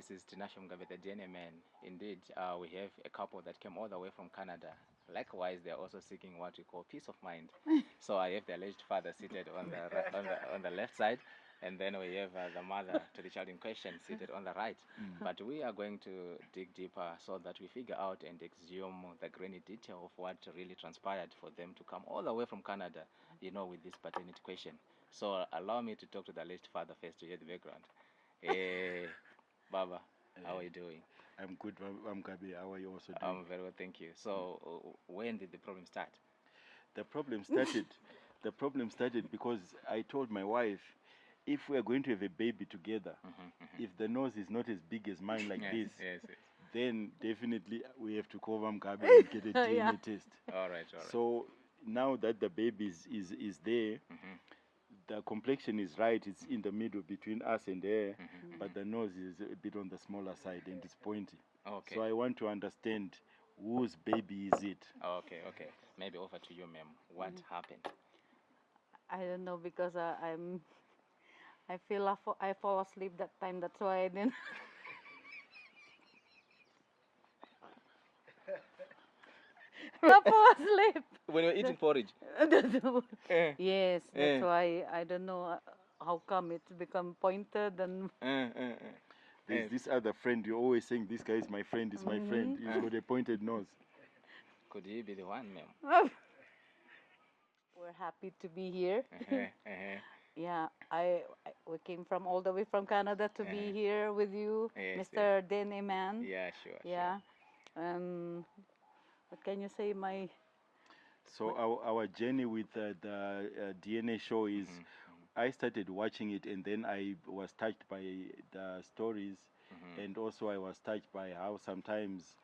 this is TINASHE, the DNA man. Indeed, we have a couple that came all the way from Canada. Likewise, they are also seeking what we call peace of mind. So I have the alleged father seated on on the left side, and then we have the mother to the child in question seated on the right. But we are going to dig deeper so that we figure out and exhume the grainy detail of what really transpired for them to come all the way from Canada, with this paternity question. So allow me to talk to the alleged father first to hear the background. Hey, Baba, how are you doing? I'm good, MUGABE. How are you also doing? I'm very well, thank you. So, when did the problem start? The problem started. The problem started because I told my wife, if we are going to have a baby together, if the nose is not as big as mine like Yes, this, yes, yes. then definitely we have to call MUGABE and get a DNA Yeah. test. All right, all right. So now that the baby is there, the complexion is right. It's in the middle between us and her, but the nose is a bit on the smaller side and it's pointy. Okay. So I want to understand whose baby is it? Okay, okay. Maybe over to you, ma'am. What happened? I don't know because I feel I fall asleep that time. That's why I didn't. I fall asleep. When you're eating porridge. Eh, Yes, eh, that's why I don't know how come it's become pointed and There's this other friend, you're always saying, this guy is my friend, is my friend. He's got a pointed nose. Could he be the one, ma'am? we're happy to be here. Uh-huh. Yeah, we came from all the way from Canada to be here with you, Yes, Mr. DNA Man. Yeah, sure. Yeah. What can you say? So our journey with the DNA show is, I started watching it and then I was touched by the stories, and also I was touched by how sometimes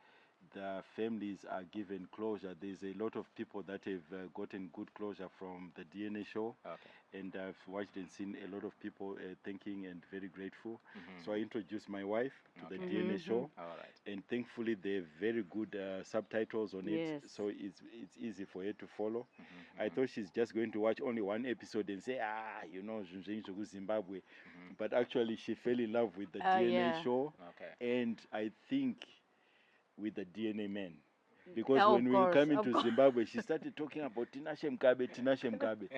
the families are given closure. There's a lot of people that have gotten good closure from the DNA show, Okay. and I've watched and seen a lot of people thanking and very grateful. So I introduced my wife to the DNA show, All right. and thankfully they have very good subtitles on it, Yes. so it's easy for her to follow. I thought she's just going to watch only one episode and say, Zimbabwe, but actually she fell in love with the DNA Yeah. show, Okay. and I think with the DNA man. Because Of when we course, come of into course. Zimbabwe, she started talking about TINASHE MUGABE, TINASHE MUGABE.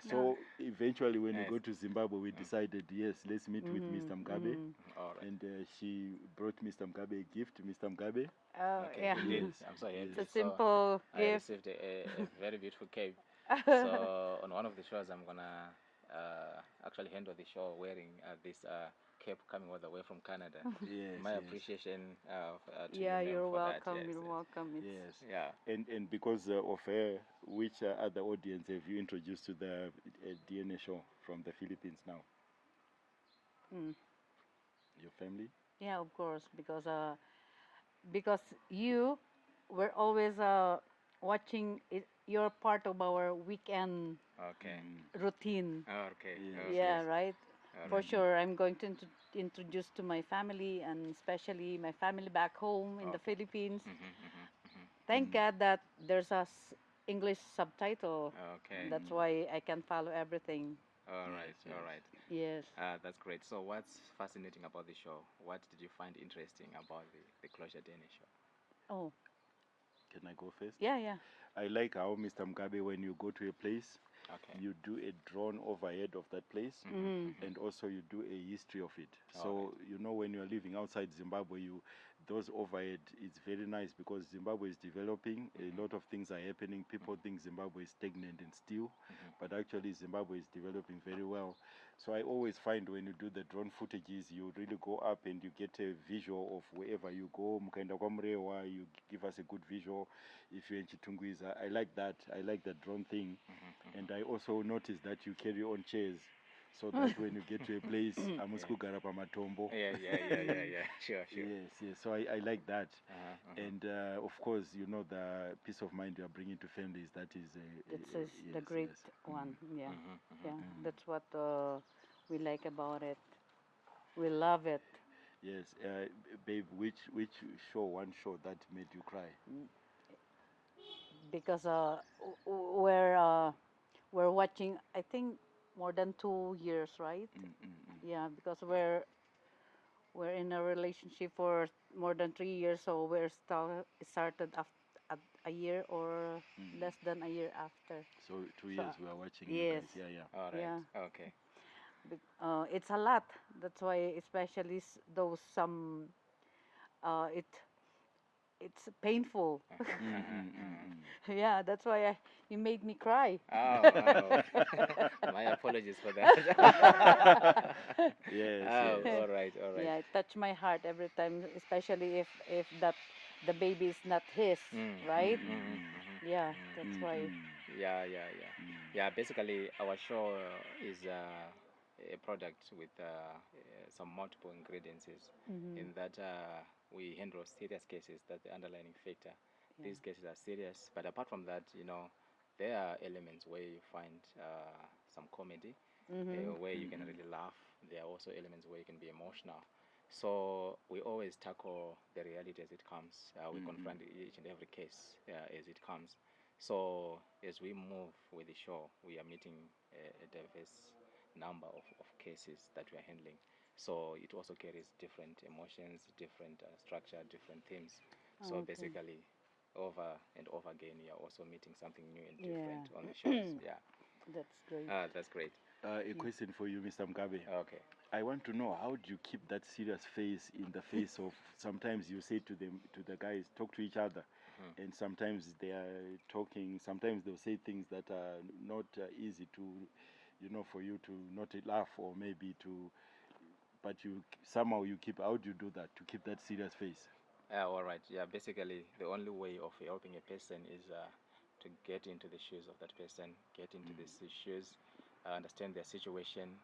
So eventually, when we Nice. go to Zimbabwe, we decided, yes, let's meet with Mr. MUGABE. All right. And she brought Mr. MUGABE a gift, Mr. MUGABE. Okay, Yeah. indeed. Yes. I'm so happy. It's a So simple I gift. received a very beautiful cape. So on one of the shows, I'm gonna actually handle the show wearing this cape coming all the way from Canada. Yes, My yes. appreciation to Yeah, you, ma'am, you're for welcome. that. Yes, You're yes. welcome. Yes. Yeah. And because of her, which other audience have you introduced to the DNA show from the Philippines now? Mm. Your family? Yeah, of course, because you were always watching it. You're part of our weekend Okay. routine. Okay. Yes, Okay. Yeah, yes. right. All For right. sure, I'm going to introduce to my family and especially my family back home in the Philippines. Thank God that there's English subtitle. Okay. That's why I can follow everything. All right. Yes, yes. All right. Yes. That's great. So, what's fascinating about the show? What did you find interesting about the Closure DNA show? Oh, Can I go first? yeah, yeah. I like how Mr. MUGABE, when you go to a place, Okay. you do a drone overhead of that place, and also you do a history of it. So you know, when you're living outside Zimbabwe, those overhead, it's very nice because Zimbabwe is developing. A lot of things are happening. People think Zimbabwe is stagnant and still, but actually Zimbabwe is developing very well. So I always find when you do the drone footages, you really go up and you get a visual of wherever you go. Mkaenda kwa Mrewa, you give us a good visual. If you're in Chitungwiza, I like that. I like the drone thing. And I also notice that you carry on chairs, so that when you get to a place, amusikugara pamatombo. Yeah. Sure. Yes, yes. So I like that. And of course, you know, the peace of mind you are bringing to families, that is That's the yes, great yes. one. Yeah, yeah. That's what we like about it. We love it Yes, babe, which show, one show that made you cry? because we're watching. I think more than 2 years, right? Yeah, because we're in a relationship for more than 3 years, so we're started after a year or less than a year after. So 2 So, years we are watching you yes, guys. Yeah, yeah. All right. yeah. Okay. It's a lot. That's why, especially those some, it it's painful. Yeah, that's why you made me cry. Oh, oh. My apologies for that. Yes, Oh, yes. all right, all right. Yeah, it touched my heart every time, especially if that the baby is not his, right? Yeah, that's why. Yeah, yeah, yeah. Yeah, basically, our show is a product with some multiple ingredients Hmm. in that we handle serious cases. That's the underlying factor. Yeah. These cases are serious, but apart from that, there are elements where you find some comedy, Hmm. where you can really laugh. There are also elements where you can be emotional. So we always tackle the reality as it comes. We confront each and every case as it comes. So as we move with the show, we are meeting a diverse number of cases that we are handling. So it also carries different emotions, different structure, different themes. So Okay. basically, over and over again, you are also meeting something new and Yeah. different on the shows. Yeah, That's great. that's great. A question for you, Mr. Mugabe. Okay. I want to know, how do you keep that serious face in the face of, sometimes you say to them, to the guys, talk to each other, and sometimes they are talking, sometimes they'll say things that are not easy to, for you to not laugh, or maybe to, but you somehow you keep, how do you do that to keep that serious face? All right. Yeah, basically, the only way of helping a person is to get into the shoes of that person, get into the shoes, understand their situation,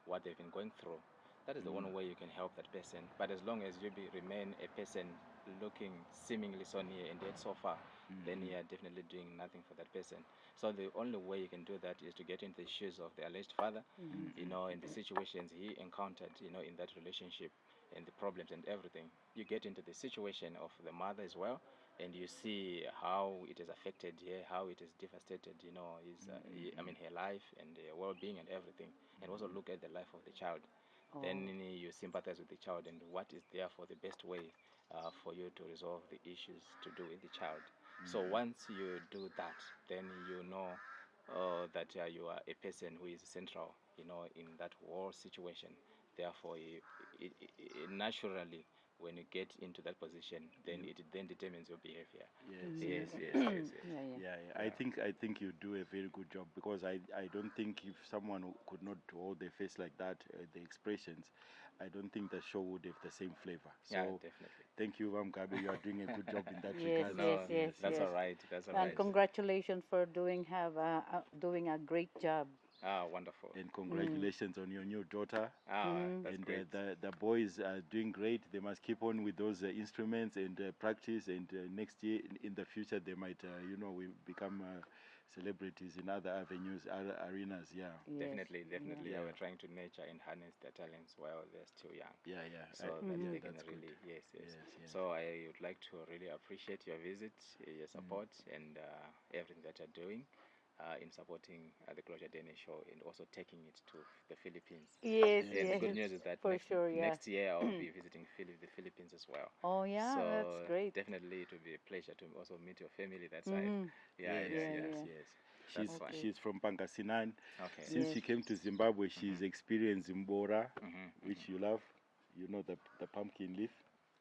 what they've been going through. That is the only way you can help that person. But as long as you remain a person looking seemingly so near and yet so far, then you are definitely doing nothing for that person. So the only way you can do that is to get into the shoes of the alleged father, in the situations he encountered, in that relationship, and the problems and everything. You get into the situation of the mother as well, and you see how it has affected her, how it has devastated, I mean, her life and her well-being and everything, and also look at the life of the child. Then Oh. you sympathize with the child and what is there for the best way for you to resolve the issues to do with the child. So once you do that, then you know that you are a person who is central, in that whole situation. Therefore, naturally, when you get into that position, then it then determines your behavior. Yes, Mhm. Yes, yes, yes, yes. yes, yes. Yeah, yeah. Yeah, yeah. Yeah. I think you do a very good job, because I don't think if someone could not hold their face like that, the expressions, I don't think the show would have the same flavor. Yeah, So definitely. thank you, Mugabe. You are doing a good job in that Yes, regard. yes, No, yes, that's yes. all right. That's all And right. congratulations for doing a great job. Ah, wonderful. And congratulations on your new daughter. Ah, that's And great. the boys are doing great. They must keep on with those instruments and practice. And next year, in the future, they might, we become celebrities in other avenues, other arenas. Yeah, Yes. Definitely, definitely. yeah, We're trying to nurture and harness their talents while they're still young, yeah, yeah. so that Yeah, they can that's good. really, yes, yes. Yes, yes. So I would like to really appreciate your visit, your support, and everything that you're doing in supporting the Closure DNA show and also taking it to the Philippines. Yes, Yes, And the yes, good news is that for sure, yeah. next year I'll be visiting the Philippines as well. Oh, yeah, that's So great. definitely it will be a pleasure to also meet your family that side. Mm-hmm. Yeah, yes, yeah, Yeah, yeah. yes, yeah. yes. That's She's fine. Okay. she's from Pangasinan. Okay. Since Yes. she came to Zimbabwe, she's experienced Zimbora, which Mm-hmm. you love. You know the pumpkin leaf.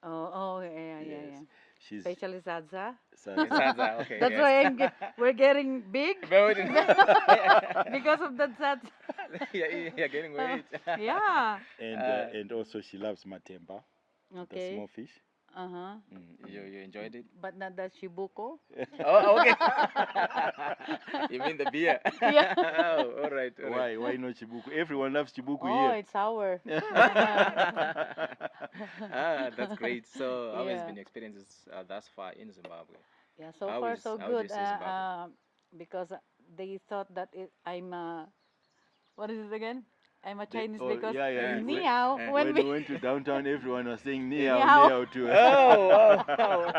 Oh, oh, yeah, yeah, Yes, yeah. she's Especially Zadza. Sadza. Sadza, okay, That's yes. why we're getting big But because of that Zadza. you're getting weight. Yeah. And also she loves matemba, the Okay. small fish. Uh-huh. You enjoyed it? But not that Shibuko. Oh, okay. You mean the beer? Yeah. Oh, all right, all right. Why not Chibuku? Everyone loves Chibuku Oh, here. it's sour. Ah, that's great. So, how has Yeah. been your experiences thus far in Zimbabwe? Yeah, so far so How do you good. see Zimbabwe? Because they thought that I'm what is it again? I'm a Chinese Oh, because yeah, yeah. Uh, Niao uh. when When we we went to downtown, everyone was saying Eh, Niao, Niao. Niao too. Oh, oh.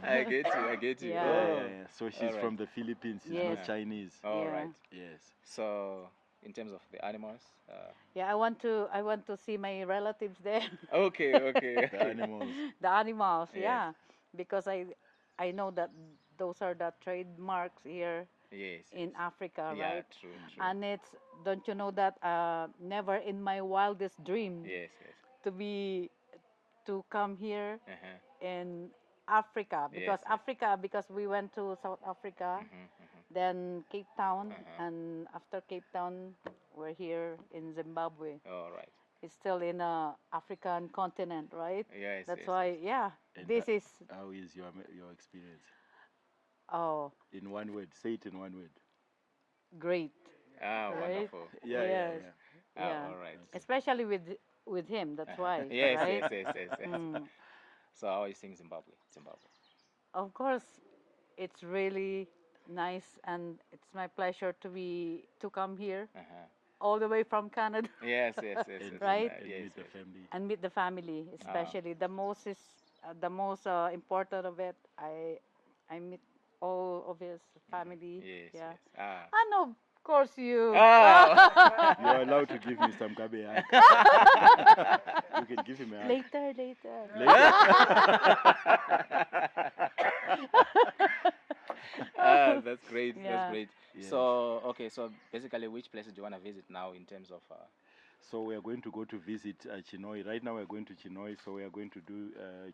I get you. I get you. Yeah, Yeah. yeah, Oh, yeah. So she's all right. from the Philippines. She's Yes. not Chinese. All Yeah. right. Yes. So, in terms of the animals? Yeah, I want to see my relatives there. Okay, okay. The animals. The animals, Yes. yeah, because I know that those are the trademarks here Yes, in yes. Africa, Yeah, right? true, true. And it's, don't you know that never in my wildest dream Yes, yes. to be to come here Uh-huh. in Africa, because Yes, yes. Africa, because we went to South Africa, then Cape Town, Uh-huh. and after Cape Town we're here in Zimbabwe. All right. It's still in African continent, right? Yes, That's yes, why, yes. yeah, And this is, how is your experience? oh, In one word, say it in one word. great, Ah, right? wonderful. Yeah, Yes, yeah. Ah, yeah, all right. especially with him. That's why, Yes, right? yes, yes, yes, yes. Mm. So how are you seeing Zimbabwe? Zimbabwe. Of course, it's really nice, and it's my pleasure to come here Uh-huh. all the way from Canada. Yes, yes, yes, And, yes. Right? and Yes, meet the yes. family. And meet the family, especially the most important of it. I meet all of his family. Yes, Yeah, yes. Ah. and of course you. Ah. You are allowed to give me some MUGABE hug. You can give him a hug. Later. Ah, that's great. That's Yeah. great. Yes. So, okay, so basically, which places do you want to visit now in terms of? So we are going to go to visit Chinoi. Right now we are going to Chinoi, so we are going to do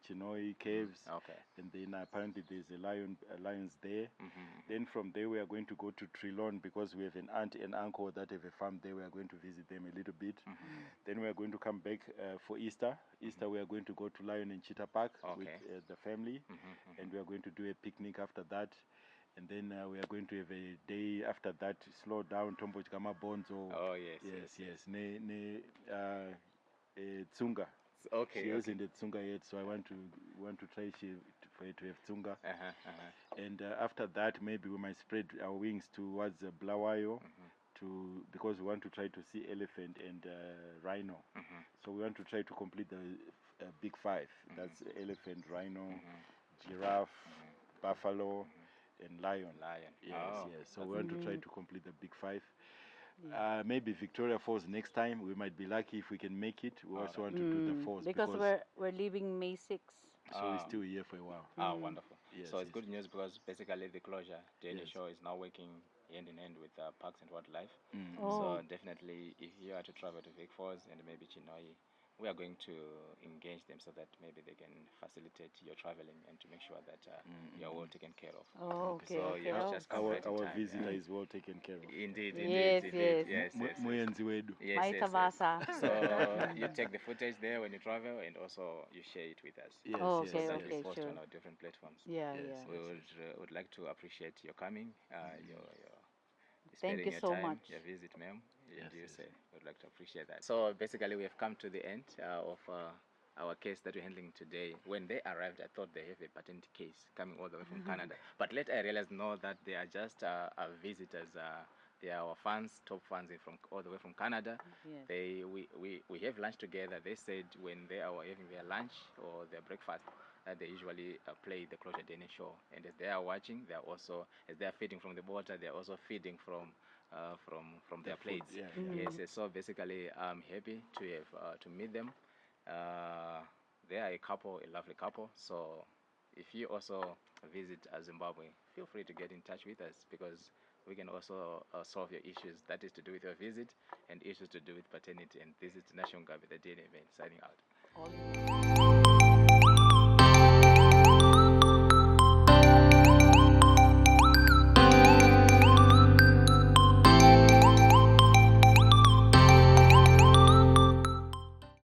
Chinoi caves, Okay. and then apparently there's lions there. Mm-hmm. Then from there we are going to go to Trilon because we have an aunt and uncle that have a farm there. We are going to visit them a little bit. Mm-hmm. Then we are going to come back for Easter. Easter we are going to go to Lion and Cheetah Park with Okay. the family, Mm-hmm. and we are going to do a picnic after that. And then we are going to have a day after that, slow down, Tombo Chikama Bonzo. Oh yes. Yes. Tsunga. Okay. She Okay. hasn't had Tsunga yet, so I want to try for her to have Tsunga. Uh-huh. Uh-huh. And after that, maybe we might spread our wings towards Blawayo, because we want to try to see elephant and rhino. Mm-hmm. So we want to try to complete the big five. That's elephant, rhino, giraffe, buffalo, and lion. Lion. Yes, Oh, yes. So that's we want to try to complete the big five. Maybe Victoria Falls next time. We might be lucky if we can make it. We also want to do the falls Because we're leaving May 6th. so we're still here for a while. Ah, wonderful. Yes, So it's yes. good news because basically the closure DNA Yes. show is now working hand in hand with Parks and Wildlife. Oh, So definitely, if you are to travel to Vic Falls and maybe Chinoi, we are going to engage them so that maybe they can facilitate your traveling and to make sure that you are well taken care of. oh, okay, So okay. you have Oh, just come Our, right in our time. visitor is well taken care of. Indeed, Yes, indeed, yes. indeed. Yes. Muyenzi wedu. Yes, Mai yes, yes. Tabasa. So you take the footage there when you travel, and also you share it with us. Yes, Oh, yes, So okay, that yes. we okay, post sure. on our different platforms. Yeah, Yes. yeah. We would like to appreciate your coming, your Thank sparing you your so time, much. your visit, ma'am. Yes, And you yes. say we'd like to appreciate that. So basically, we have come to the end of our case that we're handling today. When they arrived, I thought they have a paternity case coming all the way from Canada. But later I realized no, that they are just visitors. They are our fans, top fans from all the way from Canada. Yes. We have lunch together. They said when they are having their lunch or their breakfast, they usually play the Closure DNA show. And as they are watching, they are also, as they are feeding from the water, they are also feeding from their food, plates. yeah, Yes, yes. So basically, I'm happy to have to meet them. They are a lovely couple. So if you also visit Zimbabwe, feel free to get in touch with us because we can also solve your issues. That is to do with your visit and issues to do with paternity. And this is TINASHE, the DNA man, signing out. All in one.